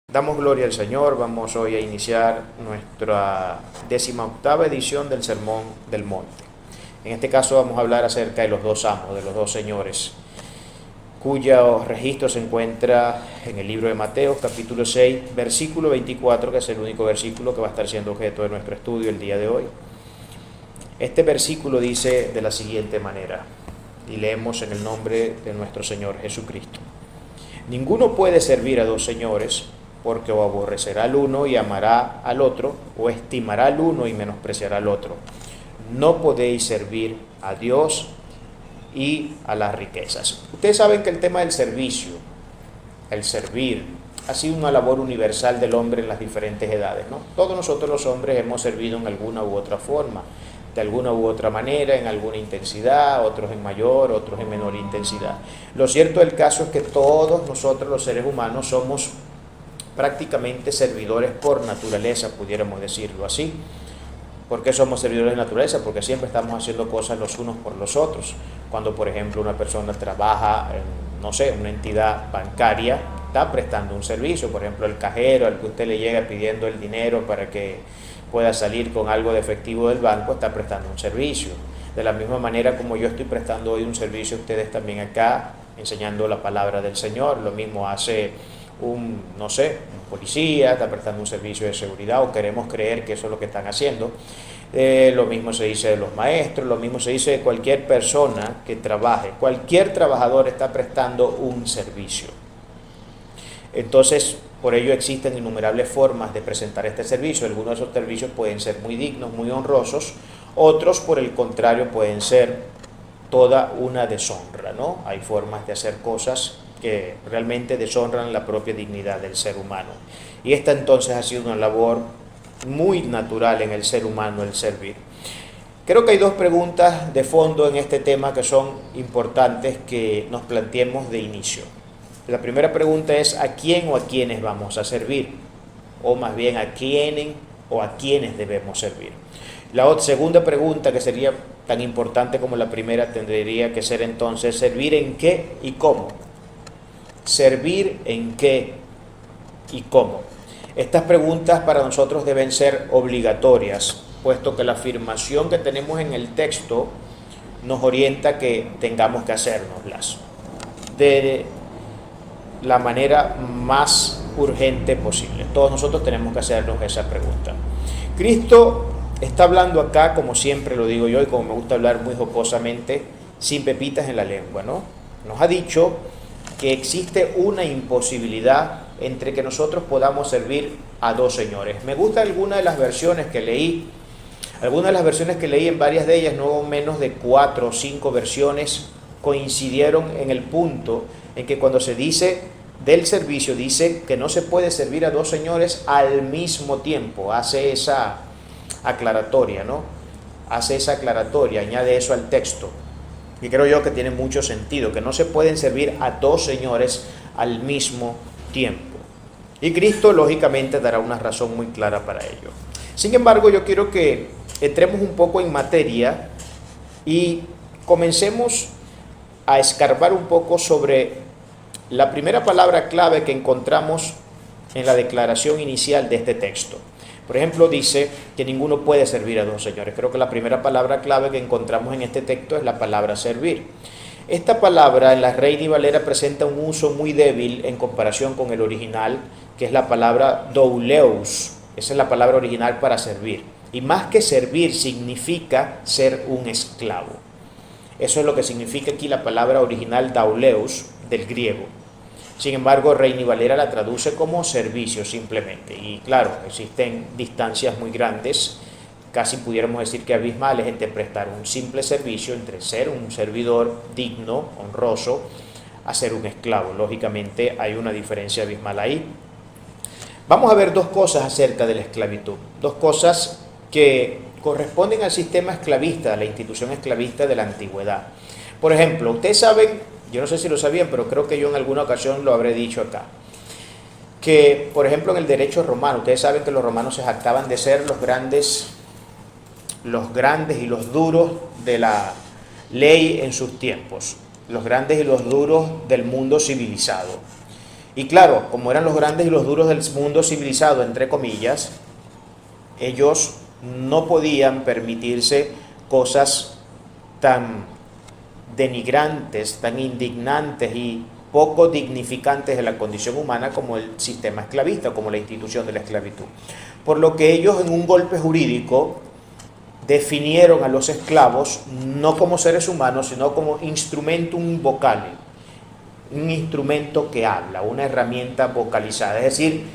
Damos gloria al Señor. Vamos hoy a iniciar nuestra 18ª edición del Sermón del Monte. En este caso vamos a hablar acerca de los dos amos, de los dos señores, cuyo registro se encuentra en el libro de Mateo, capítulo 6, versículo 24, que es el único versículo que va a estar siendo objeto de nuestro estudio el día de hoy. Este versículo dice de la siguiente manera, y leemos en el nombre de nuestro Señor Jesucristo: Ninguno puede servir a dos señores, porque o aborrecerá al uno y amará al otro, o estimará al uno y menospreciará al otro. No podéis servir a Dios y a las riquezas. Ustedes saben que el tema del servicio, el servir, ha sido una labor universal del hombre en las diferentes edades, ¿no? Todos nosotros los hombres hemos servido en alguna u otra forma, de alguna u otra manera, en alguna intensidad, otros en mayor, otros en menor intensidad. Lo cierto del caso es que todos nosotros los seres humanos somos prácticamente servidores por naturaleza, pudiéramos decirlo así. ¿Por qué somos servidores de naturaleza? Porque siempre estamos haciendo cosas los unos por los otros. Cuando, por ejemplo, una persona trabaja en, no sé, una entidad bancaria, está prestando un servicio. Por ejemplo, el cajero al que usted le llega pidiendo el dinero para que pueda salir con algo de efectivo del banco, está prestando un servicio. De la misma manera como yo estoy prestando hoy un servicio a ustedes también acá, enseñando la palabra del Señor, lo mismo hace un policía, está prestando un servicio de seguridad, o queremos creer que eso es lo que están haciendo. Lo mismo se dice de los maestros, lo mismo se dice de cualquier persona que trabaje. Cualquier trabajador está prestando un servicio. Entonces, por ello existen innumerables formas de presentar este servicio. Algunos de esos servicios pueden ser muy dignos, muy honrosos, otros, por el contrario, pueden ser toda una deshonra, ¿no? Hay formas de hacer cosas que realmente deshonran la propia dignidad del ser humano. Y esta entonces ha sido una labor muy natural en el ser humano, el servir. Creo que hay dos preguntas de fondo en este tema que son importantes que nos planteemos de inicio. La primera pregunta es: ¿a quién o a quiénes vamos a servir? O más bien, ¿a quién o a quiénes debemos servir? La segunda pregunta, que sería tan importante como la primera, tendría que ser entonces: ¿servir en qué y cómo? ¿Servir en qué y cómo? Estas preguntas para nosotros deben ser obligatorias, puesto que la afirmación que tenemos en el texto nos orienta a que tengamos que hacérnoslas de la manera más urgente posible. Todos nosotros tenemos que hacernos esa pregunta. Cristo está hablando acá, como siempre lo digo yo y como me gusta hablar muy jocosamente, sin pepitas en la lengua, ¿no? Nos ha dicho que existe una imposibilidad entre que nosotros podamos servir a dos señores. Me gusta alguna de las versiones que leí. Algunas de las versiones que leí, en varias de ellas, no menos de 4 o 5 versiones, coincidieron en el punto en que cuando se dice del servicio, dice que no se puede servir a dos señores al mismo tiempo. Hace esa aclaratoria, ¿no? Hace esa aclaratoria, añade eso al texto. Y creo yo que tiene mucho sentido, que no se pueden servir a dos señores al mismo tiempo. Y Cristo, lógicamente, dará una razón muy clara para ello. Sin embargo, yo quiero que entremos un poco en materia y comencemos a escarbar un poco sobre la primera palabra clave que encontramos en la declaración inicial de este texto. Por ejemplo, dice que ninguno puede servir a dos señores. Creo que la primera palabra clave que encontramos en este texto es la palabra servir. Esta palabra en la Reina y Valera presenta un uso muy débil en comparación con el original, que es la palabra douleus. Esa es la palabra original para servir. Y más que servir, significa ser un esclavo. Eso es lo que significa aquí la palabra original douleus del griego. Sin embargo, Reina y Valera la traduce como servicio simplemente. Y claro, existen distancias muy grandes, casi pudiéramos decir que abismales, entre prestar un simple servicio, entre ser un servidor digno, honroso, a ser un esclavo. Lógicamente hay una diferencia abismal ahí. Vamos a ver dos cosas acerca de la esclavitud. Dos cosas que corresponden al sistema esclavista, a la institución esclavista de la antigüedad. Por ejemplo, ustedes saben, yo no sé si lo sabían, pero creo que yo en alguna ocasión lo habré dicho acá, que por ejemplo en el derecho romano, ustedes saben que los romanos se jactaban de ser los grandes y los duros de la ley en sus tiempos, los grandes y los duros del mundo civilizado. Y claro, como eran los grandes y los duros del mundo civilizado, entre comillas, ellos no podían permitirse cosas tan denigrantes, tan indignantes y poco dignificantes de la condición humana como el sistema esclavista, como la institución de la esclavitud. Por lo que ellos en un golpe jurídico definieron a los esclavos no como seres humanos, sino como instrumentum vocale, un instrumento que habla, una herramienta vocalizada. Es decir,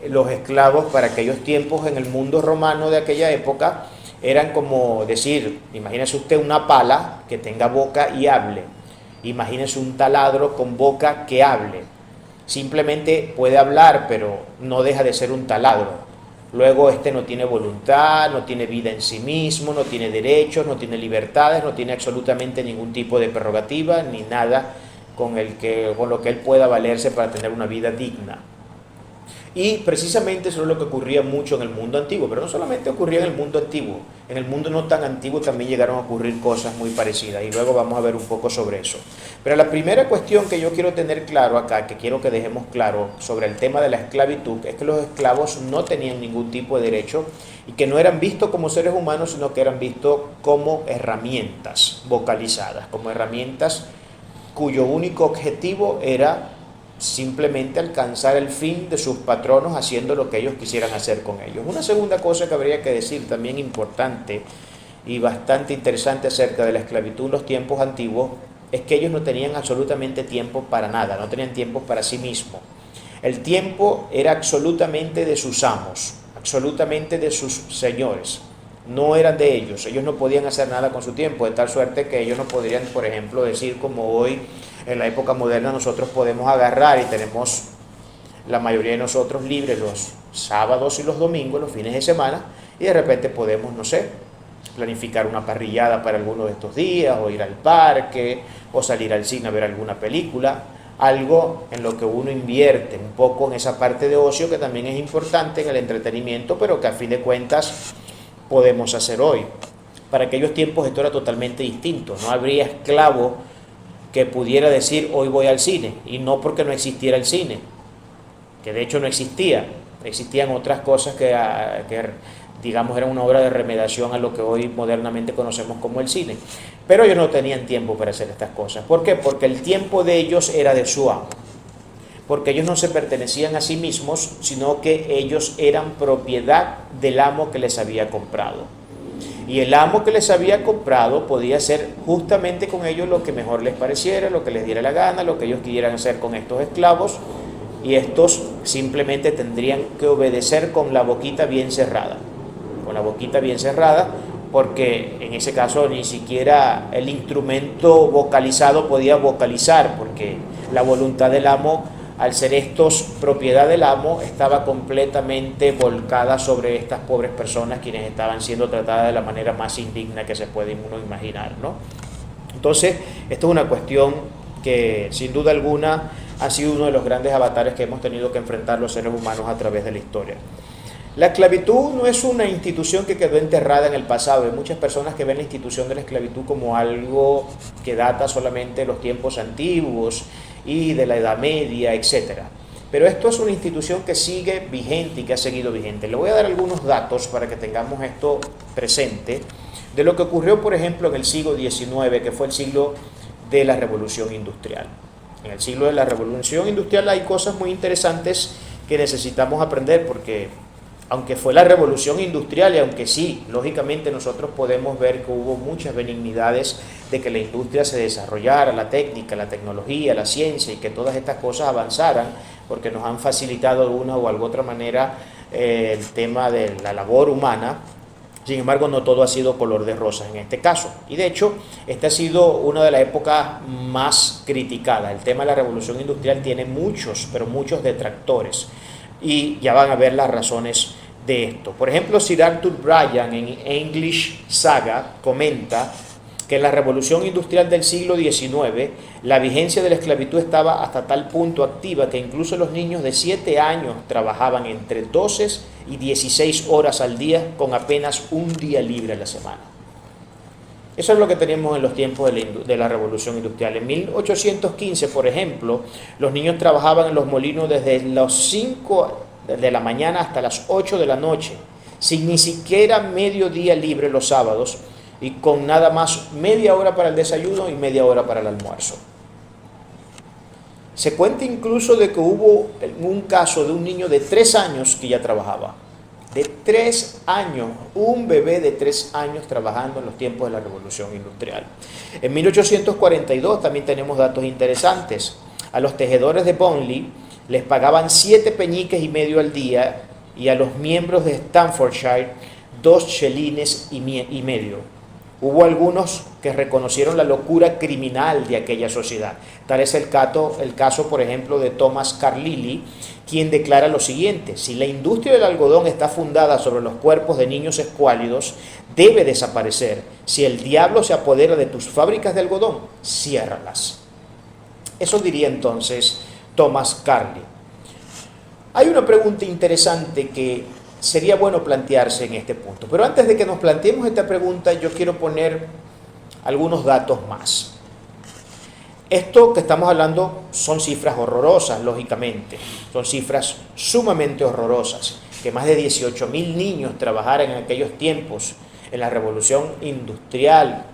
los esclavos para aquellos tiempos en el mundo romano de aquella época eran como decir, imagínese usted una pala que tenga boca y hable, imagínese un taladro con boca que hable, simplemente puede hablar pero no deja de ser un taladro. Luego este no tiene voluntad, no tiene vida en sí mismo, no tiene derechos, no tiene libertades, no tiene absolutamente ningún tipo de prerrogativa ni nada con lo que él pueda valerse para tener una vida digna. Y precisamente eso es lo que ocurría mucho en el mundo antiguo, pero no solamente ocurría en el mundo antiguo, en el mundo no tan antiguo también llegaron a ocurrir cosas muy parecidas y luego vamos a ver un poco sobre eso. Pero la primera cuestión que yo quiero tener claro acá, que quiero que dejemos claro sobre el tema de la esclavitud, es que los esclavos no tenían ningún tipo de derecho y que no eran vistos como seres humanos, sino que eran vistos como herramientas vocalizadas, como herramientas cuyo único objetivo era simplemente alcanzar el fin de sus patronos haciendo lo que ellos quisieran hacer con ellos. Una segunda cosa que habría que decir también importante y bastante interesante acerca de la esclavitud en los tiempos antiguos es que ellos no tenían absolutamente tiempo para nada, no tenían tiempo para sí mismos. El tiempo era absolutamente de sus amos, absolutamente de sus señores, no eran de ellos no podían hacer nada con su tiempo, de tal suerte que ellos no podrían, por ejemplo, decir como hoy en la época moderna nosotros podemos agarrar y tenemos la mayoría de nosotros libres los sábados y los domingos, los fines de semana, y de repente podemos, no sé, planificar una parrillada para alguno de estos días, o ir al parque, o salir al cine a ver alguna película, algo en lo que uno invierte un poco en esa parte de ocio que también es importante en el entretenimiento, pero que a fin de cuentas podemos hacer hoy. Para aquellos tiempos esto era totalmente distinto, no habría esclavo que pudiera decir hoy voy al cine, y no porque no existiera el cine, que de hecho no existía, existían otras cosas que digamos eran una obra de remediación a lo que hoy modernamente conocemos como el cine, pero ellos no tenían tiempo para hacer estas cosas. ¿Por qué? Porque el tiempo de ellos era de su amo, porque ellos no se pertenecían a sí mismos, sino que ellos eran propiedad del amo que les había comprado. Y el amo que les había comprado podía hacer justamente con ellos lo que mejor les pareciera, lo que les diera la gana, lo que ellos quisieran hacer con estos esclavos, y estos simplemente tendrían que obedecer con la boquita bien cerrada, porque en ese caso ni siquiera el instrumento vocalizado podía vocalizar, porque la voluntad del amo, al ser estos propiedad del amo, estaba completamente volcada sobre estas pobres personas, quienes estaban siendo tratadas de la manera más indigna que se puede uno imaginar, ¿no? Entonces, esto es una cuestión que sin duda alguna ha sido uno de los grandes avatares que hemos tenido que enfrentar los seres humanos a través de la historia. La esclavitud no es una institución que quedó enterrada en el pasado. Hay muchas personas que ven la institución de la esclavitud como algo que data solamente de los tiempos antiguos y de la Edad Media, etc. Pero esto es una institución que sigue vigente y que ha seguido vigente. Le voy a dar algunos datos para que tengamos esto presente de lo que ocurrió, por ejemplo, en el siglo XIX, que fue el siglo de la Revolución Industrial. En el siglo de la Revolución Industrial hay cosas muy interesantes que necesitamos aprender, porque aunque fue la revolución industrial y aunque sí, lógicamente nosotros podemos ver que hubo muchas benignidades de que la industria se desarrollara, la técnica, la tecnología, la ciencia, y que todas estas cosas avanzaran, porque nos han facilitado de una o alguna otra manera el tema de la labor humana. Sin embargo, no todo ha sido color de rosas en este caso. Y de hecho, esta ha sido una de las épocas más criticadas. El tema de la revolución industrial tiene muchos, pero muchos detractores. Y ya van a ver las razones de esto. Por ejemplo, Sir Arthur Bryan en English Saga comenta que en la revolución industrial del siglo XIX la vigencia de la esclavitud estaba hasta tal punto activa que incluso los niños de 7 años trabajaban entre 12 y 16 horas al día con apenas un día libre a la semana. Eso es lo que tenemos en los tiempos de la Revolución Industrial. En 1815, por ejemplo, los niños trabajaban en los molinos desde las 5 de la mañana hasta las 8 de la noche, sin ni siquiera mediodía libre los sábados y con nada más media hora para el desayuno y media hora para el almuerzo. Se cuenta incluso de que hubo un caso de un niño de 3 años que ya trabajaba. De 3 años, un bebé de 3 años trabajando en los tiempos de la Revolución Industrial. En 1842 también tenemos datos interesantes. A los tejedores de Burnley les pagaban 7 peniques y medio al día y a los miembros de Staffordshire 2 chelines y medio. Hubo algunos que reconocieron la locura criminal de aquella sociedad. Tal es el caso, por ejemplo, de Thomas Carlyle, quien declara lo siguiente: si la industria del algodón está fundada sobre los cuerpos de niños escuálidos, debe desaparecer. Si el diablo se apodera de tus fábricas de algodón, ciérralas. Eso diría entonces Thomas Carlyle. Hay una pregunta interesante que sería bueno plantearse en este punto. Pero antes de que nos planteemos esta pregunta, yo quiero poner algunos datos más. Esto que estamos hablando son cifras horrorosas, lógicamente. Son cifras sumamente horrorosas. Que más de 18.000 niños trabajaran en aquellos tiempos en la Revolución Industrial,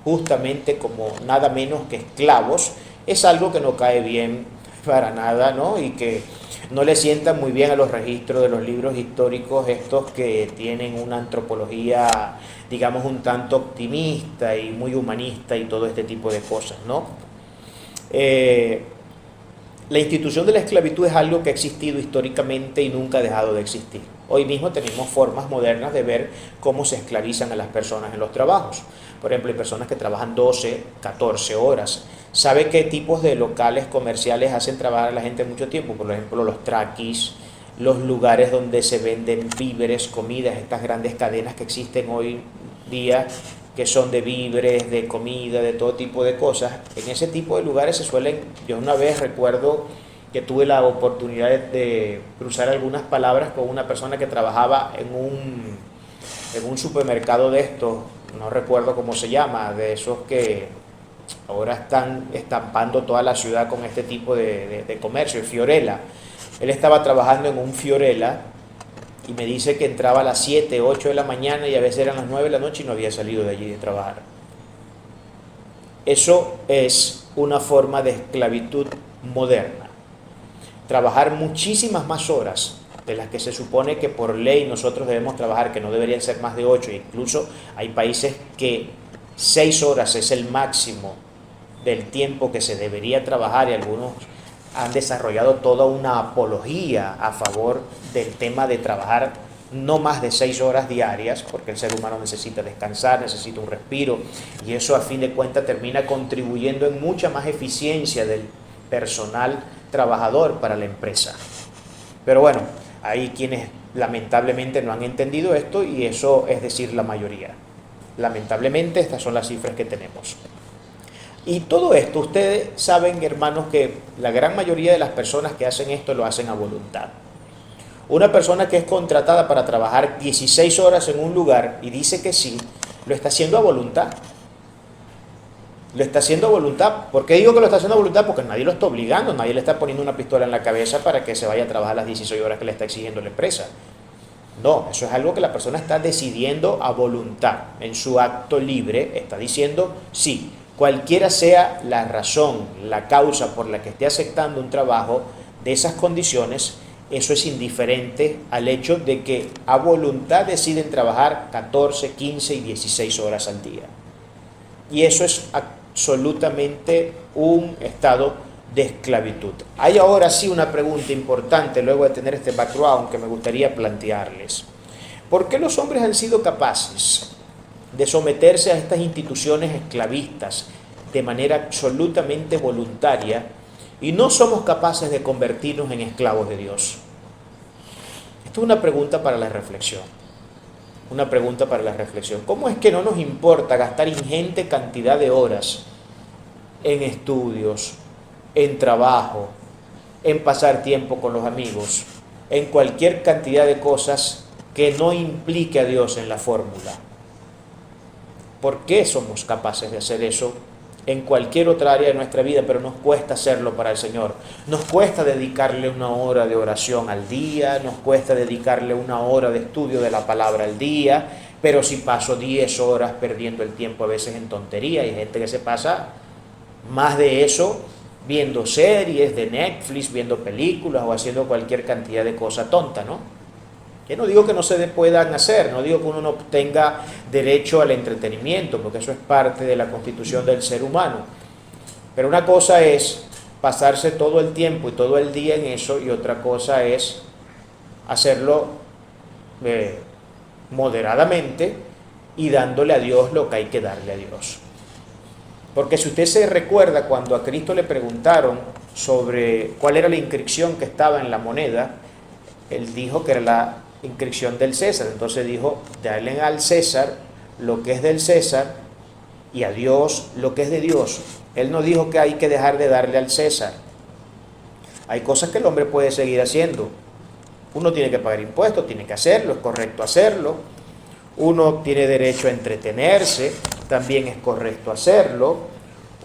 justamente como nada menos que esclavos, es algo que no cae bien para nada, ¿no? Y que no le sientan muy bien a los registros de los libros históricos estos que tienen una antropología, digamos, un tanto optimista y muy humanista y todo este tipo de cosas, ¿no? La institución de la esclavitud es algo que ha existido históricamente y nunca ha dejado de existir. Hoy mismo tenemos formas modernas de ver cómo se esclavizan a las personas en los trabajos. Por ejemplo, hay personas que trabajan 12, 14 horas. ¿Sabe qué tipos de locales comerciales hacen trabajar a la gente mucho tiempo? Por ejemplo, los traquis, los lugares donde se venden víveres, comidas, estas grandes cadenas que existen hoy día, que son de víveres, de comida, de todo tipo de cosas. En ese tipo de lugares se suelen, yo una vez recuerdo que tuve la oportunidad de cruzar algunas palabras con una persona que trabajaba en un supermercado de estos, no recuerdo cómo se llama, de esos que ahora están estampando toda la ciudad con este tipo de comercio, Fiorella. Él estaba trabajando en un Fiorella y me dice que entraba a las 7, 8 de la mañana y a veces eran las 9 de la noche y no había salido de allí de trabajar. Eso es una forma de esclavitud moderna. Trabajar muchísimas más horas de las que se supone que por ley nosotros debemos trabajar, que no deberían ser más de 8, incluso hay países que 6 horas es el máximo del tiempo que se debería trabajar y algunos han desarrollado toda una apología a favor del tema de trabajar no más de 6 horas diarias, porque el ser humano necesita descansar, necesita un respiro, y eso a fin de cuentas termina contribuyendo en mucha más eficiencia del personal trabajador para la empresa. Pero bueno, hay quienes lamentablemente no han entendido esto y eso es decir la mayoría. Lamentablemente estas son las cifras que tenemos. Y todo esto, ustedes saben, hermanos, que la gran mayoría de las personas que hacen esto lo hacen a voluntad. Una persona que es contratada para trabajar 16 horas en un lugar y dice que sí, lo está haciendo a voluntad. Lo está haciendo a voluntad. ¿Por qué digo que lo está haciendo a voluntad? Porque nadie lo está obligando, nadie le está poniendo una pistola en la cabeza para que se vaya a trabajar las 16 horas que le está exigiendo la empresa. No, eso es algo que la persona está decidiendo a voluntad. En su acto libre está diciendo sí. Cualquiera sea la razón, la causa por la que esté aceptando un trabajo de esas condiciones, eso es indiferente al hecho de que a voluntad deciden trabajar 14, 15 y 16 horas al día. Y eso es absolutamente un estado de esclavitud. Hay ahora sí una pregunta importante, luego de tener este background, que me gustaría plantearles. ¿Por qué los hombres han sido capaces de someterse a estas instituciones esclavistas de manera absolutamente voluntaria y no somos capaces de convertirnos en esclavos de Dios? Esto es una pregunta para la reflexión. Una pregunta para la reflexión. ¿Cómo es que no nos importa gastar ingente cantidad de horas en estudios, en trabajo, en pasar tiempo con los amigos, en cualquier cantidad de cosas que no implique a Dios en la fórmula? ¿Por qué somos capaces de hacer eso en cualquier otra área de nuestra vida, pero nos cuesta hacerlo para el Señor? Nos cuesta dedicarle una hora de oración al día, nos cuesta dedicarle una hora de estudio de la palabra al día, pero si paso 10 horas perdiendo el tiempo a veces en tontería, hay gente que se pasa más de eso viendo series de Netflix, viendo películas o haciendo cualquier cantidad de cosas tontas, ¿no? Yo no digo que no se puedan hacer, no digo que uno no tenga derecho al entretenimiento, porque eso es parte de la constitución del ser humano. Pero una cosa es pasarse todo el tiempo y todo el día en eso, y otra cosa es hacerlo moderadamente y dándole a Dios lo que hay que darle a Dios. Porque si usted se recuerda, cuando a Cristo le preguntaron sobre cuál era la inscripción que estaba en la moneda, Él dijo que era la inscripción del César. Entonces dijo, dale al César lo que es del César y a Dios lo que es de Dios. Él no dijo que hay que dejar de darle al César. Hay cosas que el hombre puede seguir haciendo. Uno tiene que pagar impuestos, tiene que hacerlo, es correcto hacerlo. Uno tiene derecho a entretenerse, también es correcto hacerlo.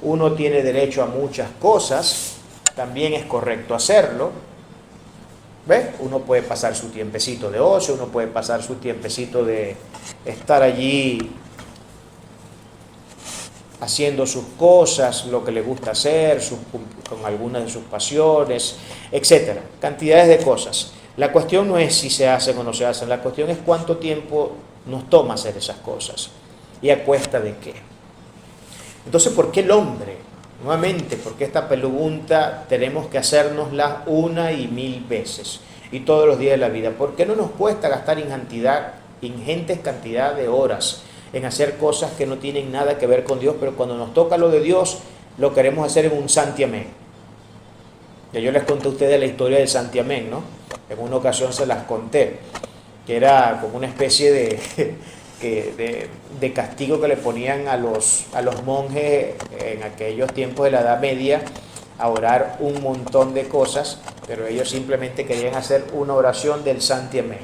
Uno tiene derecho a muchas cosas, también es correcto hacerlo. ¿Ves? Uno puede pasar su tiempecito de ocio, uno puede pasar su tiempecito de estar allí haciendo sus cosas, lo que le gusta hacer, con algunas de sus pasiones, etcétera. Cantidades de cosas. La cuestión no es si se hacen o no se hacen, la cuestión es cuánto tiempo nos toma hacer esas cosas y a cuesta de qué. Entonces, ¿por qué el hombre? Nuevamente, porque esta pregunta tenemos que hacérnosla una y mil veces y todos los días de la vida. ¿Por qué no nos cuesta gastar ingentes cantidad de horas en hacer cosas que no tienen nada que ver con Dios, pero cuando nos toca lo de Dios, lo queremos hacer en un santiamén? Ya yo les conté a ustedes la historia del santiamén, ¿no? En una ocasión se las conté, que era como una especie de castigo que le ponían a los monjes en aquellos tiempos de la Edad Media, a orar un montón de cosas, pero ellos simplemente querían hacer una oración del santiamén.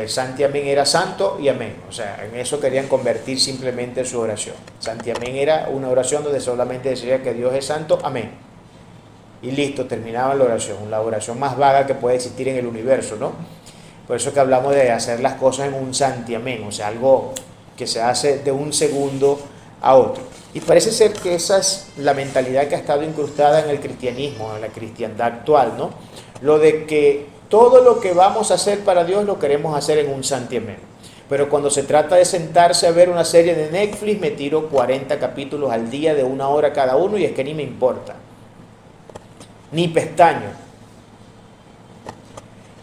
Santiamén era santo y amén, o sea, en eso querían convertir simplemente su oración. Santiamén era una oración donde solamente decía que Dios es santo, amén, y listo, terminaban la oración más vaga que puede existir en el universo, ¿no? Por eso que hablamos de hacer las cosas en un santiamén, o sea, algo que se hace de un segundo a otro. Y parece ser que esa es la mentalidad que ha estado incrustada en el cristianismo, en la cristiandad actual, ¿no? Lo de que todo lo que vamos a hacer para Dios lo queremos hacer en un santiamén. Pero cuando se trata de sentarse a ver una serie de Netflix, me tiro 40 capítulos al día de 1 hora cada uno y es que ni me importa. Ni pestaño.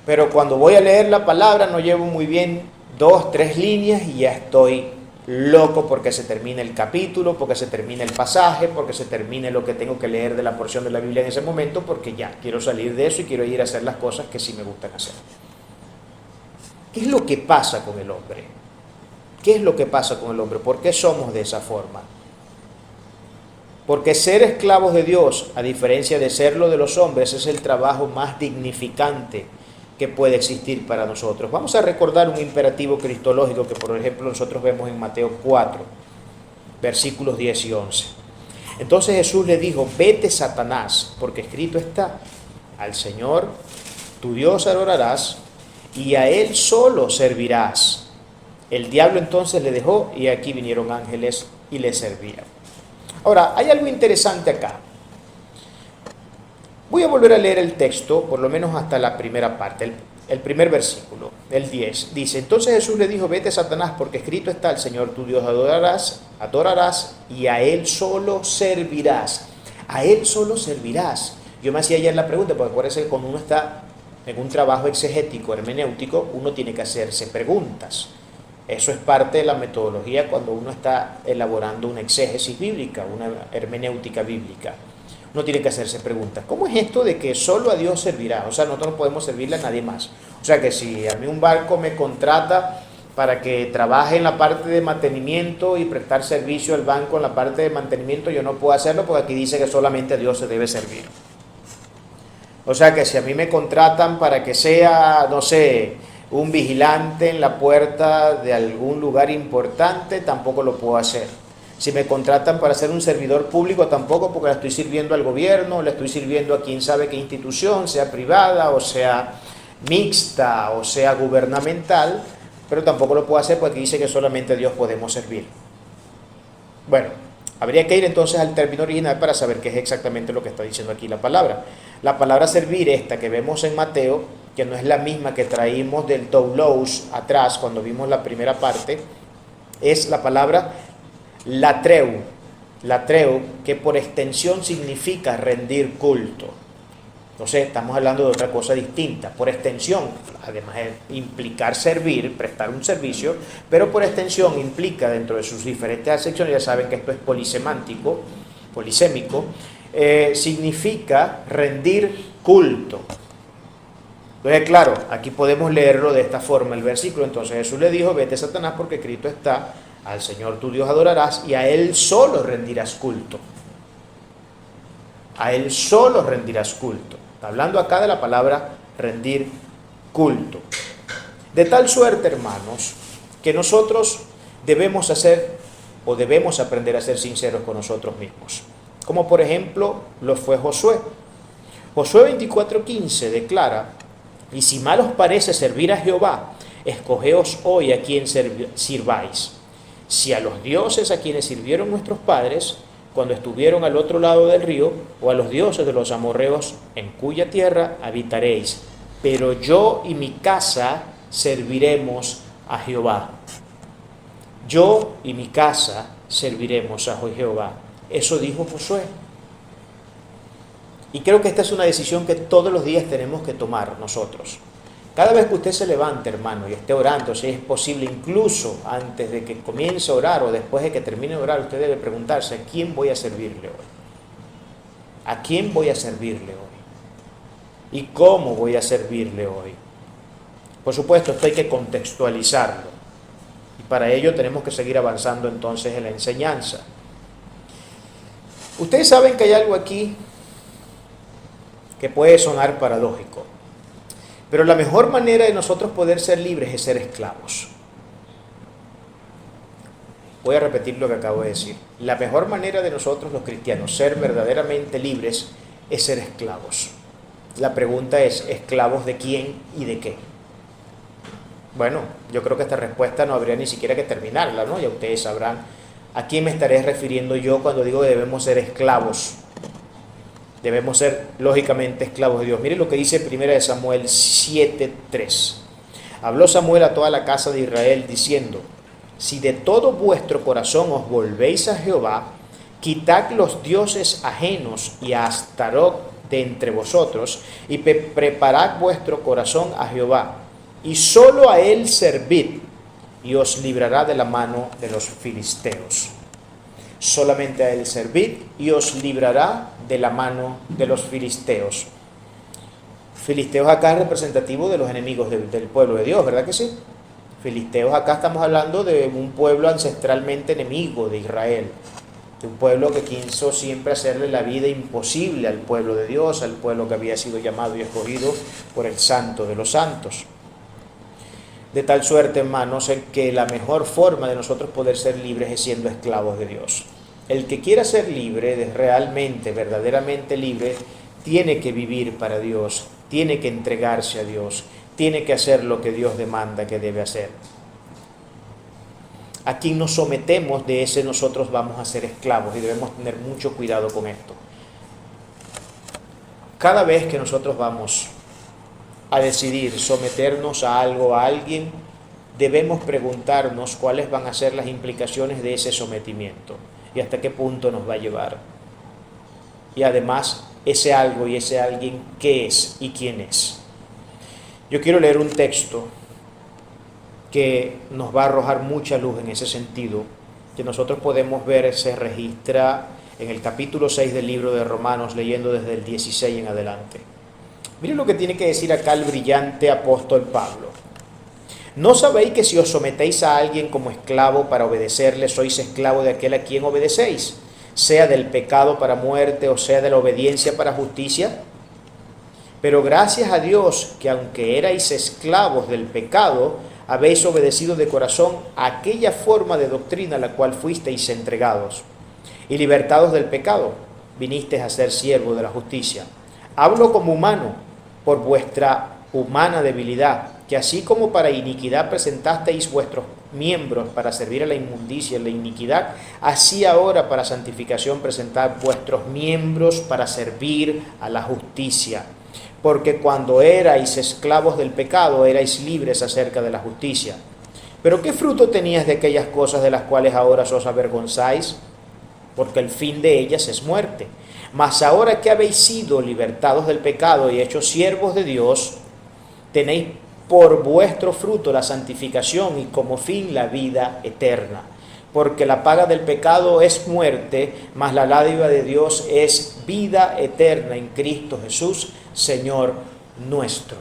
Pero cuando voy a leer la palabra no llevo muy bien 2, 3 líneas y ya estoy loco porque se termina el capítulo, porque se termina el pasaje, porque se termine lo que tengo que leer de la porción de la Biblia en ese momento, porque ya quiero salir de eso y quiero ir a hacer las cosas que sí me gustan hacer. ¿Qué es lo que pasa con el hombre? ¿Qué es lo que pasa con el hombre? ¿Por qué somos de esa forma? Porque ser esclavos de Dios, a diferencia de serlo de los hombres, es el trabajo más dignificante que puede existir para nosotros. Vamos a recordar un imperativo cristológico que, por ejemplo, nosotros vemos en Mateo 4, versículos 10 y 11. Entonces Jesús le dijo, vete, Satanás, porque escrito está, al Señor tu Dios adorarás y a Él solo servirás. El diablo entonces le dejó y aquí vinieron ángeles y le servían. Ahora, hay algo interesante acá. Voy a volver a leer el texto, por lo menos hasta la primera parte, el primer versículo, el 10. Dice, entonces Jesús le dijo, vete, Satanás, porque escrito está, al Señor tu Dios adorarás y a Él solo servirás. A Él solo servirás. Yo me hacía ayer la pregunta, porque acuérdense que cuando uno está en un trabajo exegético, hermenéutico, uno tiene que hacerse preguntas. Eso es parte de la metodología cuando uno está elaborando una exégesis bíblica, una hermenéutica bíblica. Uno tiene que hacerse preguntas. ¿Cómo es esto de que solo a Dios servirá? O sea, nosotros no podemos servirle a nadie más. O sea, que si a mí un barco me contrata para que trabaje en la parte de mantenimiento y prestar servicio al banco en la parte de mantenimiento, yo no puedo hacerlo porque aquí dice que solamente a Dios se debe servir. O sea, que si a mí me contratan para que sea, no sé, un vigilante en la puerta de algún lugar importante, tampoco lo puedo hacer. Si me contratan para ser un servidor público, tampoco, porque le estoy sirviendo al gobierno, le estoy sirviendo a quién sabe qué institución, sea privada o sea mixta o sea gubernamental, pero tampoco lo puedo hacer porque dice que solamente a Dios podemos servir. Bueno, habría que ir entonces al término original para saber qué es exactamente lo que está diciendo aquí la palabra. La palabra servir, esta que vemos en Mateo, que no es la misma que traímos del doulos atrás cuando vimos la primera parte, es la palabra latreu, que por extensión significa rendir culto. Entonces estamos hablando de otra cosa distinta. Por extensión, además de implicar servir, prestar un servicio, pero por extensión implica dentro de sus diferentes acepciones, ya saben que esto es polisémico, significa rendir culto. Entonces, claro, aquí podemos leerlo de esta forma el versículo. Entonces Jesús le dijo: vete, Satanás, porque escrito está: al Señor tu Dios adorarás y a Él solo rendirás culto. A Él solo rendirás culto. Está hablando acá de la palabra rendir culto. De tal suerte, hermanos, que nosotros debemos hacer o debemos aprender a ser sinceros con nosotros mismos. Como por ejemplo lo fue Josué. Josué 24:15 declara: y si mal os parece servir a Jehová, escogeos hoy a quien sirváis. Si a los dioses a quienes sirvieron nuestros padres cuando estuvieron al otro lado del río, o a los dioses de los amorreos en cuya tierra habitaréis, pero yo y mi casa serviremos a Jehová. Yo y mi casa serviremos a Jehová. Eso dijo Josué. Y creo que esta es una decisión que todos los días tenemos que tomar nosotros. Cada vez que usted se levante, hermano, y esté orando, si es posible, incluso antes de que comience a orar o después de que termine de orar, usted debe preguntarse: ¿a quién voy a servirle hoy? ¿A quién voy a servirle hoy? ¿Y cómo voy a servirle hoy? Por supuesto, esto hay que contextualizarlo. Y para ello tenemos que seguir avanzando entonces en la enseñanza. Ustedes saben que hay algo aquí que puede sonar paradójico. Pero la mejor manera de nosotros poder ser libres es ser esclavos. Voy a repetir lo que acabo de decir. La mejor manera de nosotros los cristianos ser verdaderamente libres es ser esclavos. La pregunta es: ¿esclavos de quién y de qué? Bueno, yo creo que esta respuesta no habría ni siquiera que terminarla, ¿no? Ya ustedes sabrán a quién me estaré refiriendo yo cuando digo que debemos ser esclavos. Debemos ser, lógicamente, esclavos de Dios. Miren lo que dice 1 Samuel 7:3. Habló Samuel a toda la casa de Israel diciendo: si de todo vuestro corazón os volvéis a Jehová, quitad los dioses ajenos y a Astarot de entre vosotros, y preparad vuestro corazón a Jehová, y solo a él servid, y os librará de la mano de los filisteos. Solamente a él servid y os librará de la mano de los filisteos. Filisteos acá es representativo de los enemigos del pueblo de Dios, ¿verdad que sí? Filisteos acá estamos hablando de un pueblo ancestralmente enemigo de Israel, de un pueblo que quiso siempre hacerle la vida imposible al pueblo de Dios, al pueblo que había sido llamado y escogido por el Santo de los Santos. De tal suerte, hermanos, en que la mejor forma de nosotros poder ser libres es siendo esclavos de Dios. El que quiera ser libre, realmente, verdaderamente libre, tiene que vivir para Dios, tiene que entregarse a Dios, tiene que hacer lo que Dios demanda que debe hacer. A quien nos sometemos, de ese nosotros vamos a ser esclavos, y debemos tener mucho cuidado con esto. Cada vez que nosotros vamos a decidir someternos a algo, a alguien, debemos preguntarnos cuáles van a ser las implicaciones de ese sometimiento y hasta qué punto nos va a llevar. Y además, ese algo y ese alguien, ¿qué es y quién es? Yo quiero leer un texto que nos va a arrojar mucha luz en ese sentido, que nosotros podemos ver, se registra en el capítulo 6 del libro de Romanos, leyendo desde el 16 en adelante. Miren lo que tiene que decir acá el brillante apóstol Pablo. ¿No sabéis que si os sometéis a alguien como esclavo para obedecerle, sois esclavo de aquel a quien obedecéis, sea del pecado para muerte o sea de la obediencia para justicia? Pero gracias a Dios que aunque erais esclavos del pecado, habéis obedecido de corazón a aquella forma de doctrina a la cual fuisteis entregados. Y libertados del pecado, vinisteis a ser siervos de la justicia. Hablo como humano, por vuestra humana debilidad, que así como para iniquidad presentasteis vuestros miembros para servir a la inmundicia y la iniquidad, así ahora para santificación presentad vuestros miembros para servir a la justicia. Porque cuando erais esclavos del pecado, erais libres acerca de la justicia. Pero ¿qué fruto tenías de aquellas cosas de las cuales ahora os avergonzáis? Porque el fin de ellas es muerte. Mas ahora que habéis sido libertados del pecado y hechos siervos de Dios, tenéis por vuestro fruto la santificación y como fin la vida eterna. Porque la paga del pecado es muerte, mas la dádiva de Dios es vida eterna en Cristo Jesús, Señor nuestro.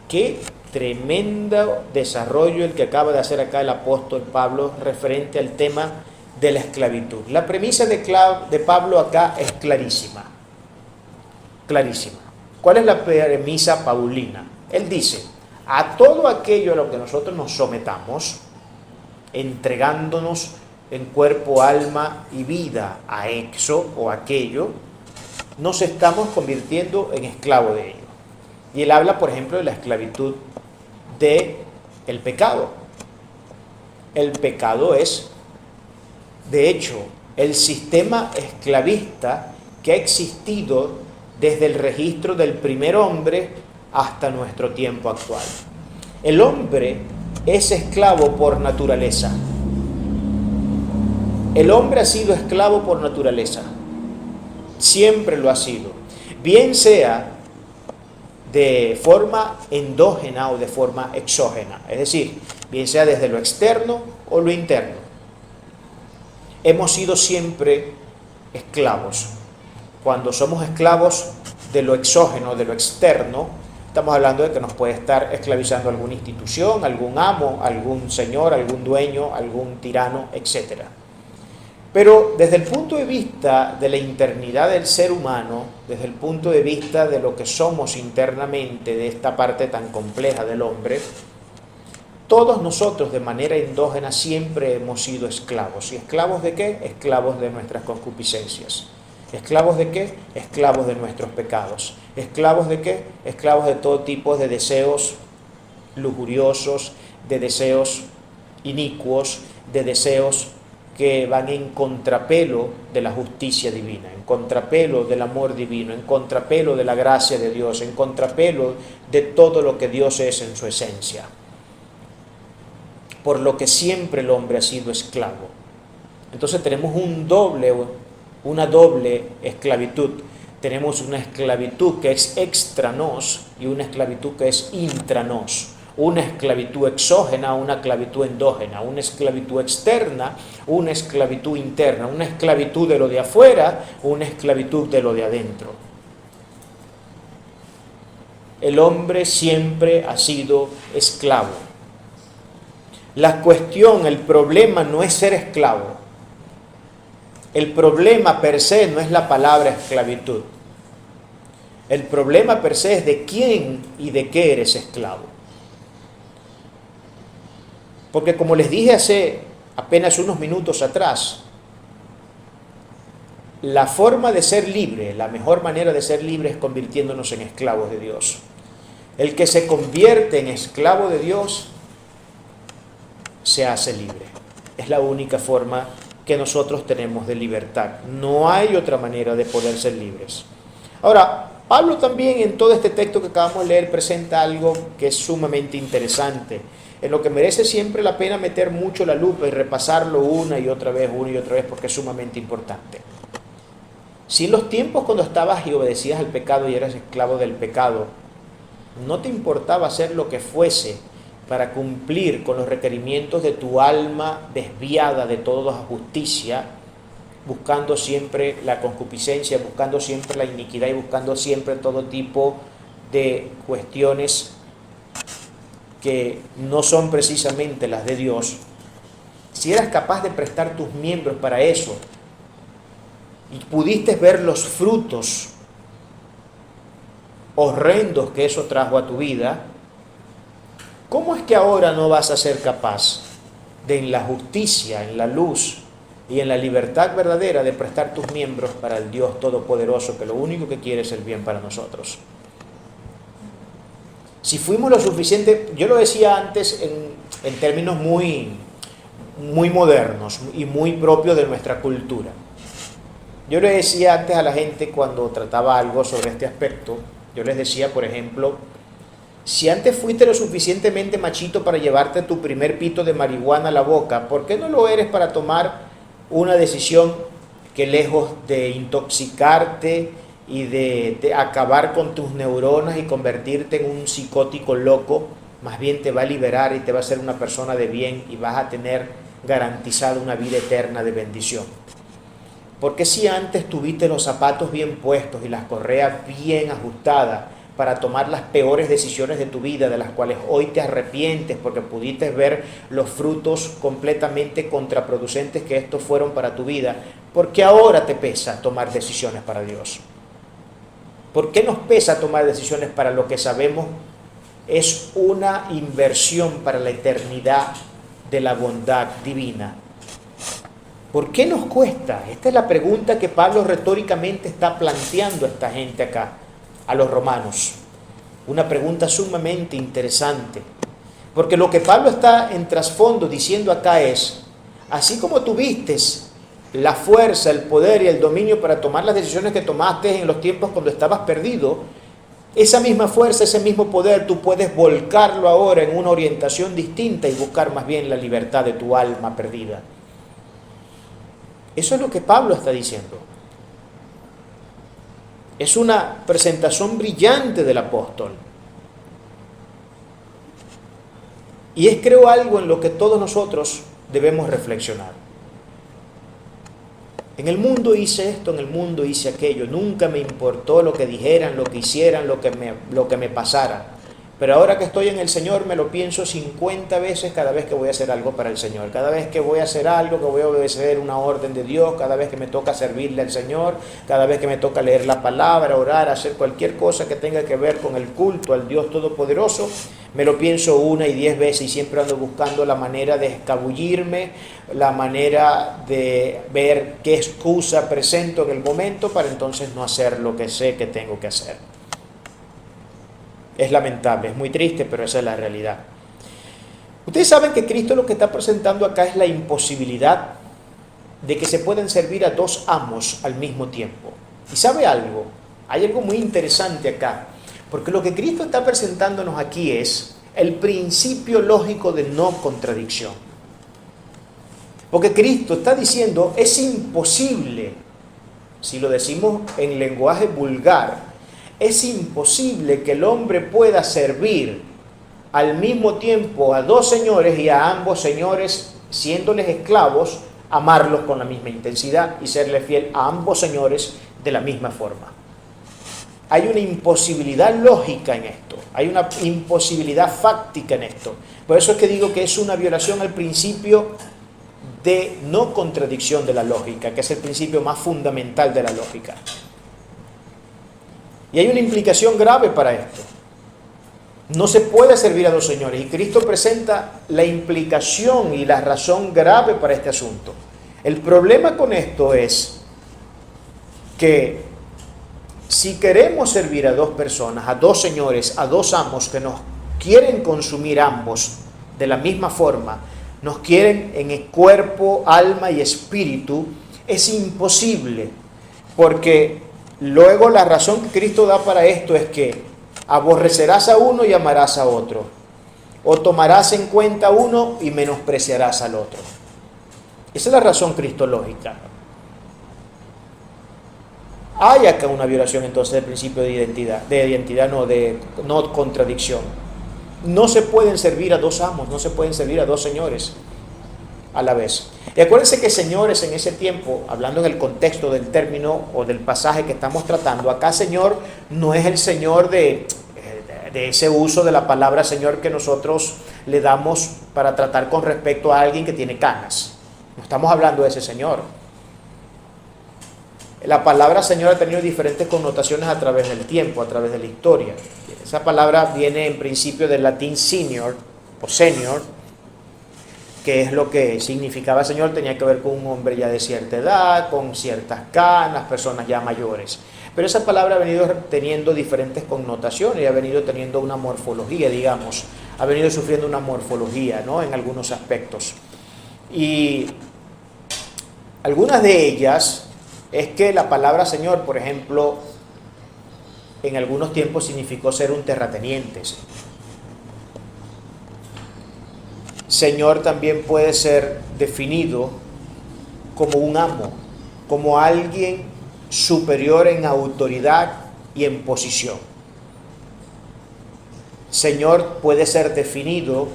Qué tremendo desarrollo el que acaba de hacer acá el apóstol Pablo referente al tema de la esclavitud. La premisa de Pablo acá es clarísima. Clarísima. ¿Cuál es la premisa paulina? Él dice, a todo aquello a lo que nosotros nos sometamos, entregándonos en cuerpo, alma y vida a eso o aquello, nos estamos convirtiendo en esclavos de ello. Y él habla, por ejemplo, de la esclavitud del pecado. El pecado es, de hecho, el sistema esclavista que ha existido desde el registro del primer hombre hasta nuestro tiempo actual. El hombre es esclavo por naturaleza. El hombre ha sido esclavo por naturaleza. Siempre lo ha sido. Bien sea de forma endógena o de forma exógena. Es decir, bien sea desde lo externo o lo interno. Hemos sido siempre esclavos. Cuando somos esclavos de lo exógeno, de lo externo, estamos hablando de que nos puede estar esclavizando alguna institución, algún amo, algún señor, algún dueño, algún tirano, etc. Pero desde el punto de vista de la internidad del ser humano, desde el punto de vista de lo que somos internamente, de esta parte tan compleja del hombre, todos nosotros de manera endógena siempre hemos sido esclavos. ¿Y esclavos de qué? Esclavos de nuestras concupiscencias. ¿Esclavos de qué? Esclavos de nuestros pecados. ¿Esclavos de qué? Esclavos de todo tipo de deseos lujuriosos, de deseos inicuos, de deseos que van en contrapelo de la justicia divina, en contrapelo del amor divino, en contrapelo de la gracia de Dios, en contrapelo de todo lo que Dios es en su esencia. Por lo que siempre el hombre ha sido esclavo. Entonces tenemos una doble esclavitud. Tenemos una esclavitud que es extranos y una esclavitud que es intranos. Una esclavitud exógena, una esclavitud endógena, una esclavitud externa, una esclavitud interna, una esclavitud de lo de afuera, una esclavitud de lo de adentro. El hombre siempre ha sido esclavo. La cuestión, el problema no es ser esclavo. El problema per se no es la palabra esclavitud. El problema per se es de quién y de qué eres esclavo. Porque como les dije hace apenas unos minutos atrás, la forma de ser libre, la mejor manera de ser libre es convirtiéndonos en esclavos de Dios. El que se convierte en esclavo de Dios se hace libre. Es la única forma que nosotros tenemos de libertad. No hay otra manera de poder ser libres. Ahora, Pablo también en todo este texto que acabamos de leer presenta algo que es sumamente interesante, en lo que merece siempre la pena meter mucho la lupa y repasarlo una y otra vez, porque es sumamente importante. Si en los tiempos cuando estabas y obedecías al pecado y eras esclavo del pecado, no te importaba hacer lo que fuese para cumplir con los requerimientos de tu alma desviada de toda justicia, buscando siempre la concupiscencia, buscando siempre la iniquidad y buscando siempre todo tipo de cuestiones que no son precisamente las de Dios, si eras capaz de prestar tus miembros para eso y pudiste ver los frutos horrendos que eso trajo a tu vida, ¿cómo es que ahora no vas a ser capaz de en la justicia, en la luz y en la libertad verdadera de prestar tus miembros para el Dios Todopoderoso, que lo único que quiere es el bien para nosotros? Si fuimos lo suficiente, yo lo decía antes en términos muy modernos y muy propios de nuestra cultura. Yo le decía antes a la gente cuando trataba algo sobre este aspecto, yo les decía, por ejemplo, si antes fuiste lo suficientemente machito para llevarte tu primer pito de marihuana a la boca, ¿por qué no lo eres para tomar una decisión que, lejos de intoxicarte y de acabar con tus neuronas y convertirte en un psicótico loco, más bien te va a liberar y te va a hacer una persona de bien y vas a tener garantizada una vida eterna de bendición? Porque si antes tuviste los zapatos bien puestos y las correas bien ajustadas para tomar las peores decisiones de tu vida, de las cuales hoy te arrepientes porque pudiste ver los frutos completamente contraproducentes que estos fueron para tu vida, ¿por qué ahora te pesa tomar decisiones para Dios? ¿Por qué nos pesa tomar decisiones para lo que sabemos es una inversión para la eternidad de la bondad divina? ¿Por qué nos cuesta? Esta es la pregunta que Pablo retóricamente está planteando a esta gente acá, a los romanos. Una pregunta sumamente interesante. Porque lo que Pablo está en trasfondo diciendo acá es, así como tuviste la fuerza, el poder y el dominio para tomar las decisiones que tomaste en los tiempos cuando estabas perdido, esa misma fuerza, ese mismo poder, tú puedes volcarlo ahora en una orientación distinta y buscar más bien la libertad de tu alma perdida. Eso es lo que Pablo está diciendo. Es una presentación brillante del apóstol. Y es, creo, algo en lo que todos nosotros debemos reflexionar. En el mundo hice esto, en el mundo hice aquello. Nunca me importó lo que dijeran, lo que hicieran, lo que me pasara. Pero ahora que estoy en el Señor me lo pienso 50 veces cada vez que voy a hacer algo para el Señor. Cada vez que voy a hacer algo, que voy a obedecer una orden de Dios, cada vez que me toca servirle al Señor, cada vez que me toca leer la palabra, orar, hacer cualquier cosa que tenga que ver con el culto al Dios Todopoderoso, me lo pienso 1 y 10 veces y siempre ando buscando la manera de escabullirme, la manera de ver qué excusa presento en el momento para entonces no hacer lo que sé que tengo que hacer. Es lamentable, es muy triste, pero esa es la realidad. Ustedes saben que Cristo lo que está presentando acá es la imposibilidad de que se puedan servir a dos amos al mismo tiempo. ¿Y sabe algo? Hay algo muy interesante acá, porque lo que Cristo está presentándonos aquí es el principio lógico de no contradicción. Porque Cristo está diciendo, es imposible, si lo decimos en lenguaje vulgar, es imposible que el hombre pueda servir al mismo tiempo a dos señores y a ambos señores, siéndoles esclavos, amarlos con la misma intensidad y serle fiel a ambos señores de la misma forma. Hay una imposibilidad lógica en esto, hay una imposibilidad fáctica en esto. Por eso es que digo que es una violación al principio de no contradicción de la lógica, que es el principio más fundamental de la lógica. Y hay una implicación grave para esto. No se puede servir a dos señores. Y Cristo presenta la implicación y la razón grave para este asunto. El problema con esto es que si queremos servir a dos personas, a dos señores, a dos amos que nos quieren consumir ambos de la misma forma, nos quieren en el cuerpo, alma y espíritu, es imposible, porque luego la razón que Cristo da para esto es que aborrecerás a uno y amarás a otro, o tomarás en cuenta a uno y menospreciarás al otro. Esa es la razón cristológica. Hay acá una violación entonces del principio de no contradicción. No se pueden servir a dos amos, no se pueden servir a dos señores a la vez. Y acuérdense que señores en ese tiempo, hablando en el contexto del término o del pasaje que estamos tratando, acá señor no es el señor de ese uso de la palabra señor que nosotros le damos para tratar con respecto a alguien que tiene canas. No estamos hablando de ese señor. La palabra Señor ha tenido diferentes connotaciones a través del tiempo, a través de la historia. Esa palabra viene en principio del latín senior o senior, que es lo que significaba Señor, tenía que ver con un hombre ya de cierta edad, con ciertas canas, personas ya mayores. Pero esa palabra ha venido teniendo diferentes connotaciones y ha venido teniendo una morfología, digamos, ha venido sufriendo una morfología, ¿no?, en algunos aspectos. Y algunas de ellas es que la palabra Señor, por ejemplo, en algunos tiempos significó ser un terrateniente. Señor también puede ser definido como un amo, como alguien superior en autoridad y en posición. Señor puede ser definido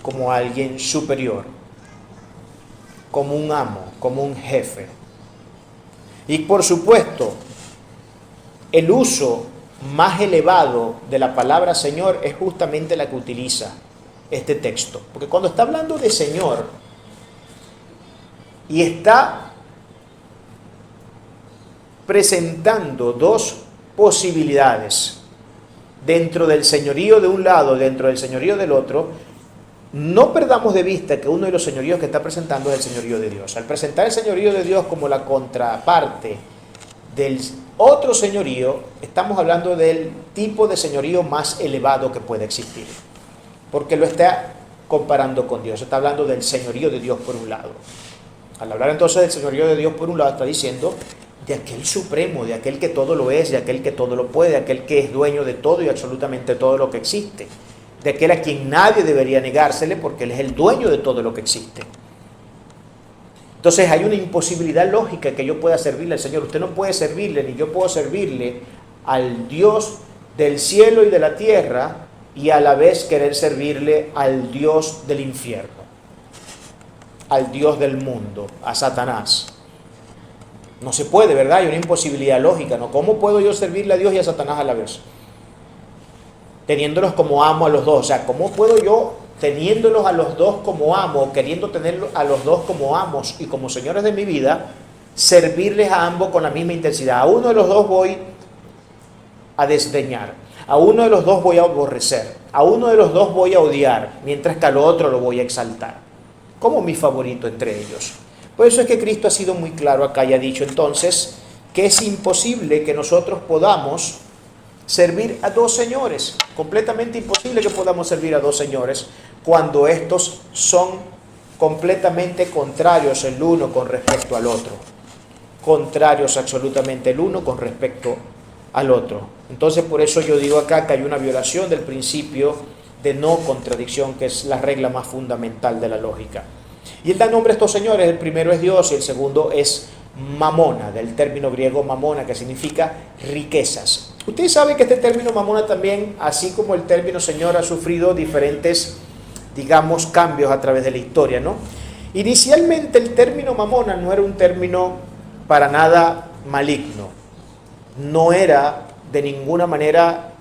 como alguien superior, como un amo, como un jefe. Y por supuesto, el uso más elevado de la palabra Señor es justamente la que utiliza este texto. Porque cuando está hablando de Señor y está presentando dos posibilidades dentro del señorío de un lado, dentro del señorío del otro, no perdamos de vista que uno de los señoríos que está presentando es el señorío de Dios. Al presentar el señorío de Dios como la contraparte del otro señorío, estamos hablando del tipo de señorío más elevado que puede existir, porque lo está comparando con Dios. Está hablando del señorío de Dios por un lado. Al hablar entonces del señorío de Dios por un lado, está diciendo de aquel supremo, de aquel que todo lo es, de aquel que todo lo puede, de aquel que es dueño de todo y absolutamente todo lo que existe, de aquel a quien nadie debería negársele porque Él es el dueño de todo lo que existe. Entonces hay una imposibilidad lógica que yo pueda servirle al Señor. Usted no puede servirle, ni yo puedo servirle al Dios del cielo y de la tierra y a la vez querer servirle al Dios del infierno, al Dios del mundo, a Satanás. No se puede, ¿verdad? Hay una imposibilidad lógica, ¿no? ¿Cómo puedo yo servirle a Dios y a Satanás a la vez? Teniéndolos como amo a los dos. O sea, ¿cómo puedo yo, teniéndolos a los dos como amo, queriendo tenerlos a los dos como amos y como señores de mi vida, servirles a ambos con la misma intensidad? A uno de los dos voy a desdeñar, a uno de los dos voy a aborrecer, a uno de los dos voy a odiar, mientras que al otro lo voy a exaltar, como mi favorito entre ellos. Por eso es que Cristo ha sido muy claro acá y ha dicho entonces que es imposible que nosotros podamos servir a dos señores, completamente imposible que podamos servir a dos señores cuando estos son completamente contrarios el uno con respecto al otro, contrarios absolutamente el uno con respecto al otro. Entonces por eso yo digo acá que hay una violación del principio de no contradicción, que es la regla más fundamental de la lógica. Y él da nombre a estos señores. El primero es Dios y el segundo es mamona, del término griego mamona, que significa riquezas. Ustedes saben que este término mamona también, así como el término señor, ha sufrido diferentes, digamos, cambios a través de la historia, ¿no? Inicialmente el término mamona no era un término para nada maligno, no era de ninguna manera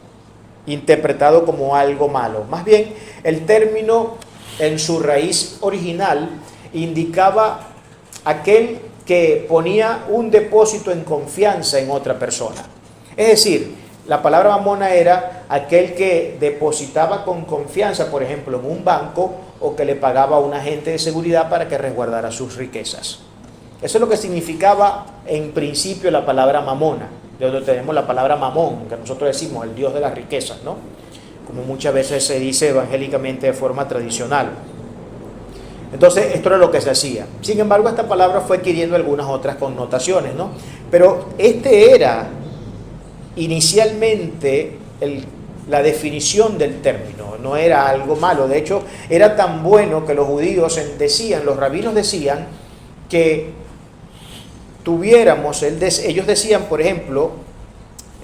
interpretado como algo malo. Más bien, el término en su raíz original indicaba aquel que ponía un depósito en confianza en otra persona. Es decir, la palabra mamona era aquel que depositaba con confianza, por ejemplo, en un banco, o que le pagaba a un agente de seguridad para que resguardara sus riquezas. Eso es lo que significaba en principio la palabra mamona, de donde tenemos la palabra mamón, que nosotros decimos el Dios de las riquezas, ¿no? Como muchas veces se dice evangélicamente de forma tradicional. Entonces, esto era lo que se hacía. Sin embargo, esta palabra fue adquiriendo algunas otras connotaciones, ¿no? Pero este era inicialmente la definición del término, no era algo malo. De hecho, era tan bueno que los judíos decían, los rabinos decían, que tuviéramos, ellos decían, por ejemplo,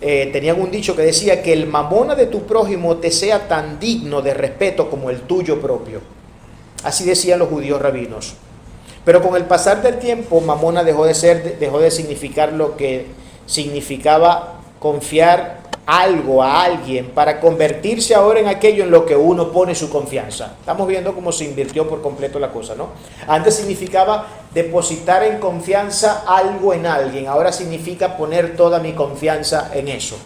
tenían un dicho que decía que el mamona de tu prójimo te sea tan digno de respeto como el tuyo propio. Así decían los judíos rabinos. Pero con el pasar del tiempo, mamona dejó de significar lo que significaba confiar algo, a alguien, para convertirse ahora en aquello en lo que uno pone su confianza. Estamos viendo cómo se invirtió por completo la cosa, ¿no? Antes significaba depositar en confianza algo en alguien, ahora significa poner toda mi confianza en eso.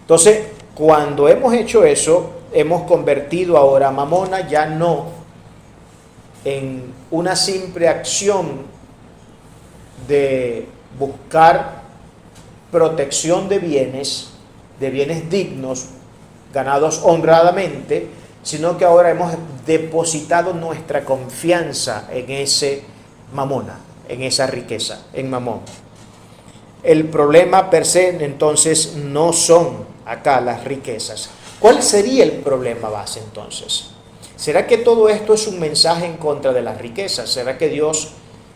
Entonces, cuando hemos hecho eso, hemos convertido ahora a Mamona ya no en una simple acción de buscar protección de bienes dignos, ganados honradamente, sino que ahora hemos depositado nuestra confianza en ese Mamona, en esa riqueza, en Mamón. El problema per se entonces no son acá las riquezas. ¿Cuál sería el problema base entonces? ¿Será que todo esto es un mensaje en contra de las riquezas? ¿Será que Dios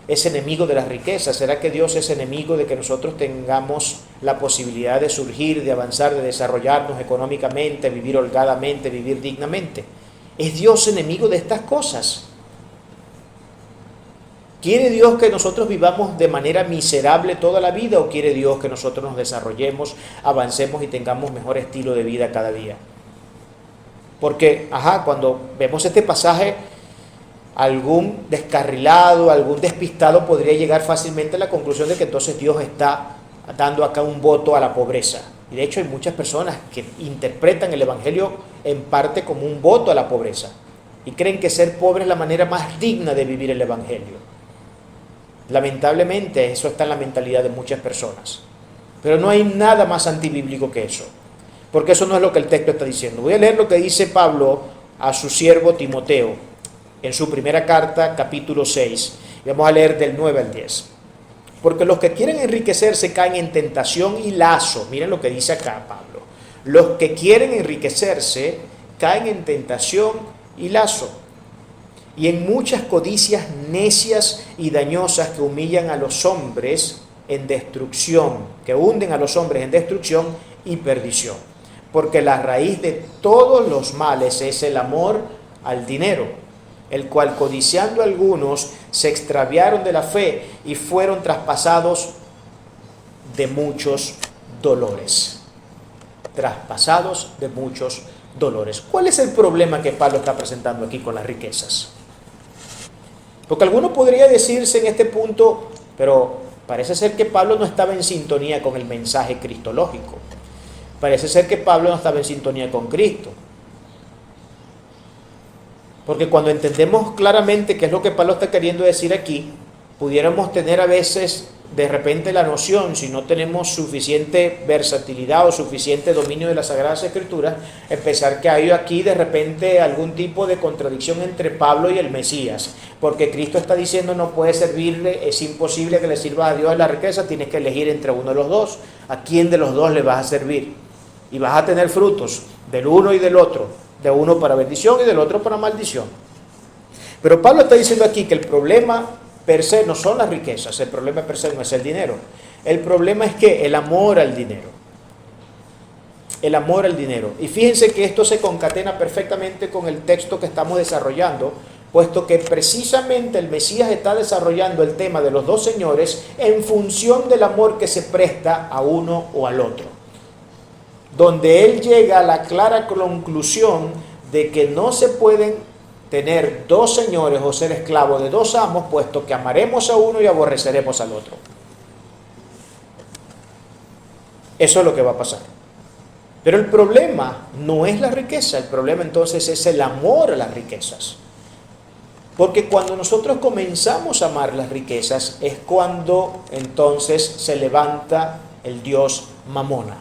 es enemigo de las riquezas? ¿Será que Dios es enemigo de que nosotros tengamos la posibilidad de surgir, de avanzar, de desarrollarnos económicamente, vivir holgadamente, vivir dignamente? ¿Es Dios enemigo de estas cosas? ¿Quiere Dios que nosotros vivamos de manera miserable toda la vida o quiere Dios que nosotros nos desarrollemos, avancemos y tengamos mejor estilo de vida cada día? Porque, cuando vemos este pasaje, algún descarrilado, algún despistado podría llegar fácilmente a la conclusión de que entonces Dios está dando acá un voto a la pobreza. Y de hecho hay muchas personas que interpretan el Evangelio en parte como un voto a la pobreza y creen que ser pobre es la manera más digna de vivir el Evangelio. Lamentablemente eso está en la mentalidad de muchas personas. Pero no hay nada más antibíblico que eso, porque eso no es lo que el texto está diciendo. Voy a leer lo que dice Pablo a su siervo Timoteo en su primera carta, capítulo 6, y vamos a leer del 9 al 10. Porque los que quieren enriquecerse caen en tentación y lazo. Miren lo que dice acá Pablo. Los que quieren enriquecerse caen en tentación y lazo, y en muchas codicias necias y dañosas que humillan a los hombres en destrucción, que hunden a los hombres en destrucción y perdición. Porque la raíz de todos los males es el amor al dinero, el cual codiciando algunos se extraviaron de la fe y fueron traspasados de muchos dolores. Traspasados de muchos dolores. ¿Cuál es el problema que Pablo está presentando aquí con las riquezas? Porque alguno podría decirse en este punto, pero parece ser que Pablo no estaba en sintonía con el mensaje cristológico. Parece ser que Pablo no estaba en sintonía con Cristo. Porque cuando entendemos claramente qué es lo que Pablo está queriendo decir aquí, pudiéramos tener a veces de repente la noción, si no tenemos suficiente versatilidad o suficiente dominio de las Sagradas Escrituras, empezar que hay aquí de repente algún tipo de contradicción entre Pablo y el Mesías, porque Cristo está diciendo no puedes servirle, es imposible que le sirvas a Dios la riqueza, tienes que elegir entre uno de los dos, ¿a quién de los dos le vas a servir? Y vas a tener frutos del uno y del otro, de uno para bendición y del otro para maldición. Pero Pablo está diciendo aquí que el problema per se no son las riquezas, el problema per se no es el dinero. El problema es que el amor al dinero. El amor al dinero. Y fíjense que esto se concatena perfectamente con el texto que estamos desarrollando, puesto que precisamente el Mesías está desarrollando el tema de los dos señores en función del amor que se presta a uno o al otro. Donde él llega a la clara conclusión de que no se pueden tener dos señores o ser esclavos de dos amos, puesto que amaremos a uno y aborreceremos al otro. Eso es lo que va a pasar. Pero el problema no es la riqueza, el problema entonces es el amor a las riquezas. Porque cuando nosotros comenzamos a amar las riquezas es cuando entonces se levanta el dios Mamona.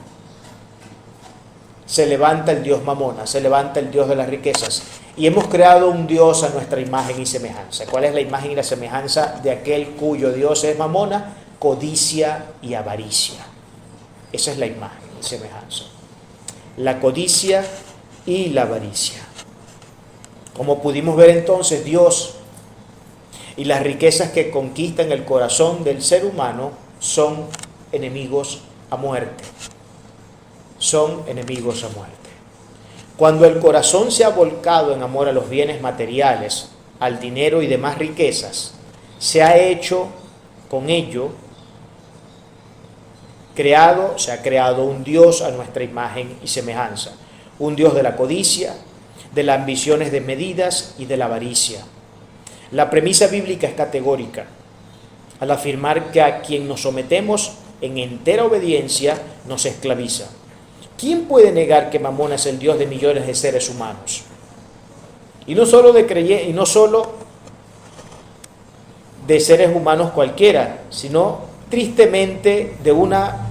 Se levanta el dios Mamona, se levanta el dios de las riquezas. Y hemos creado un Dios a nuestra imagen y semejanza. ¿Cuál es la imagen y la semejanza de aquel cuyo Dios es Mamona? Codicia y avaricia. Esa es la imagen y semejanza. La codicia y la avaricia. Como pudimos ver entonces, Dios y las riquezas que conquistan el corazón del ser humano son enemigos a muerte. Son enemigos a muerte. Cuando el corazón se ha volcado en amor a los bienes materiales, al dinero y demás riquezas, se ha hecho con ello Se ha creado un Dios a nuestra imagen y semejanza. Un Dios de la codicia, de las ambiciones desmedidas y de la avaricia. La premisa bíblica es categórica al afirmar que a quien nos sometemos en entera obediencia nos esclaviza. ¿Quién puede negar que Mamón es el Dios de millones de seres humanos? Y no solo de seres humanos cualquiera, sino tristemente de una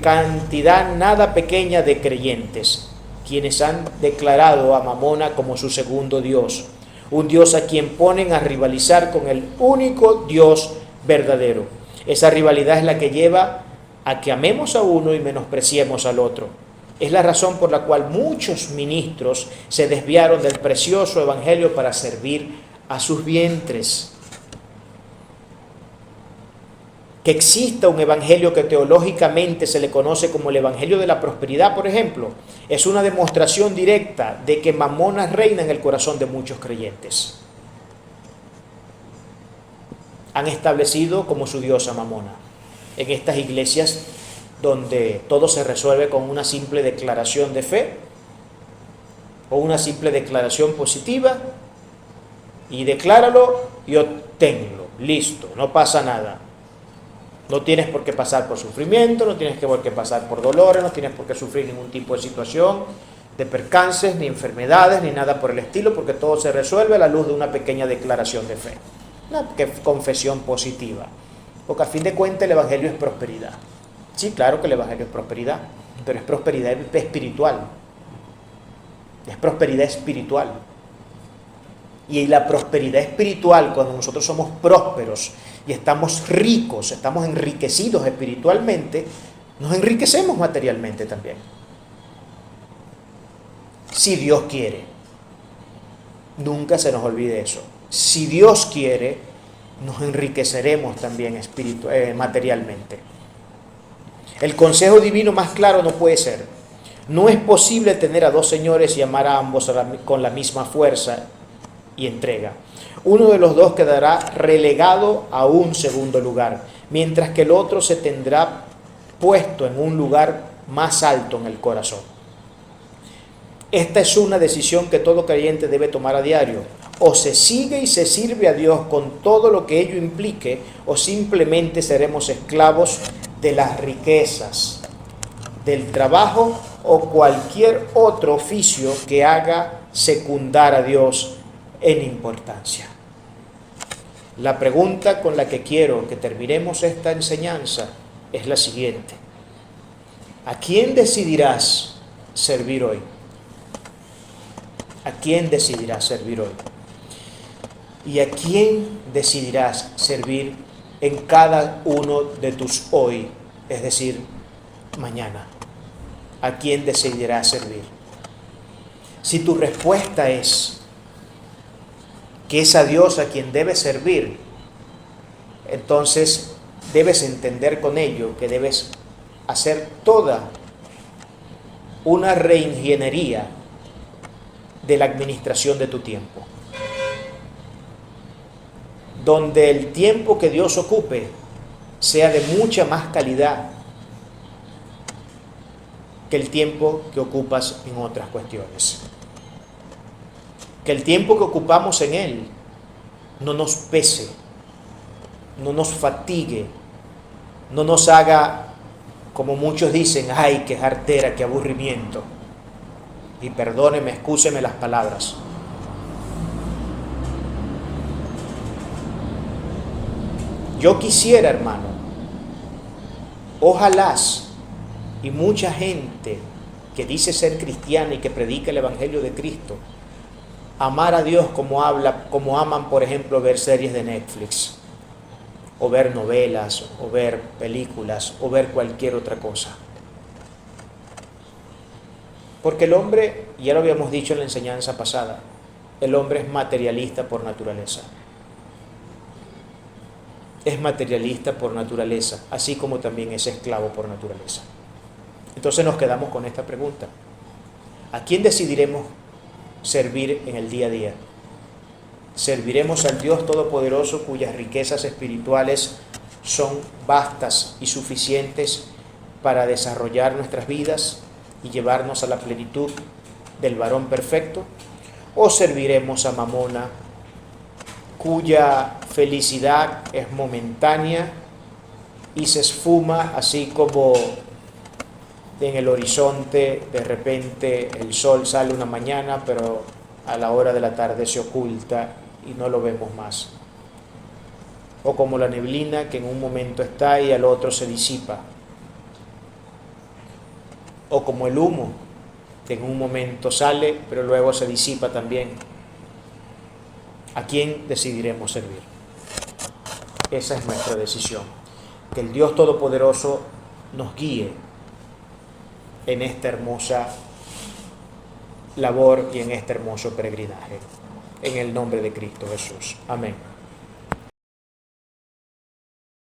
cantidad nada pequeña de creyentes, quienes han declarado a Mamona como su segundo Dios, un Dios a quien ponen a rivalizar con el único Dios verdadero. Esa rivalidad es la que lleva a que amemos a uno y menospreciemos al otro. Es la razón por la cual muchos ministros se desviaron del precioso evangelio para servir a sus vientres. Que exista un evangelio que teológicamente se le conoce como el evangelio de la prosperidad, por ejemplo, es una demostración directa de que Mamona reina en el corazón de muchos creyentes. Han establecido como su diosa Mamona en estas iglesias donde todo se resuelve con una simple declaración de fe o una simple declaración positiva, y decláralo y obténlo, listo, no pasa nada. No tienes por qué pasar por sufrimiento, no tienes por qué pasar por dolores, no tienes por qué sufrir ningún tipo de situación, de percances, ni enfermedades, ni nada por el estilo, porque todo se resuelve a la luz de una pequeña declaración de fe, una confesión positiva. Porque a fin de cuentas el evangelio es prosperidad. Sí, claro que el evangelio es prosperidad, pero es prosperidad espiritual. Es prosperidad espiritual. Y la prosperidad espiritual, cuando nosotros somos prósperos y estamos ricos, estamos enriquecidos espiritualmente, nos enriquecemos materialmente también. Si Dios quiere. Nunca se nos olvide eso. Si Dios quiere, nos enriqueceremos también materialmente. El consejo divino más claro no puede ser: no es posible tener a dos señores y amar a ambos con la misma fuerza y entrega. Uno de los dos quedará relegado a un segundo lugar, mientras que el otro se tendrá puesto en un lugar más alto en el corazón. Esta es una decisión que todo creyente debe tomar a diario. O se sigue y se sirve a Dios con todo lo que ello implique, o simplemente seremos esclavos de las riquezas, del trabajo o cualquier otro oficio que haga secundar a Dios en importancia. La pregunta con la que quiero que terminemos esta enseñanza es la siguiente: ¿a quién decidirás servir hoy? ¿A quién decidirás servir hoy? ¿Y a quién decidirás servir en cada uno de tus hoy, es decir, mañana? ¿A quién decidirás servir? Si tu respuesta es que es a Dios a quien debes servir, entonces debes entender con ello que debes hacer toda una reingeniería de la administración de tu tiempo, donde el tiempo que Dios ocupe sea de mucha más calidad que el tiempo que ocupas en otras cuestiones. Que el tiempo que ocupamos en Él no nos pese, no nos fatigue, no nos haga, como muchos dicen, ¡ay, qué jartera, qué aburrimiento! Y perdóneme, excúseme las palabras. Yo quisiera, hermano, ojalá, y mucha gente que dice ser cristiana y que predica el Evangelio de Cristo, amar a Dios como aman, por ejemplo, ver series de Netflix, o ver novelas, o ver películas, o ver cualquier otra cosa. Porque el hombre, ya lo habíamos dicho en la enseñanza pasada, el hombre es materialista por naturaleza. Es materialista por naturaleza, así como también es esclavo por naturaleza. Entonces nos quedamos con esta pregunta: ¿a quién decidiremos servir en el día a día? ¿Serviremos al Dios Todopoderoso, cuyas riquezas espirituales son vastas y suficientes para desarrollar nuestras vidas y llevarnos a la plenitud del varón perfecto? ¿O serviremos a Mamona, cuya felicidad es momentánea y se esfuma así como en el horizonte de repente el sol sale una mañana, pero a la hora de la tarde se oculta y no lo vemos más? O como la neblina que en un momento está y al otro se disipa. O como el humo que en un momento sale, pero luego se disipa también. ¿A quién decidiremos servir? Esa es nuestra decisión. Que el Dios Todopoderoso nos guíe en esta hermosa labor y en este hermoso peregrinaje. En el nombre de Cristo Jesús. Amén.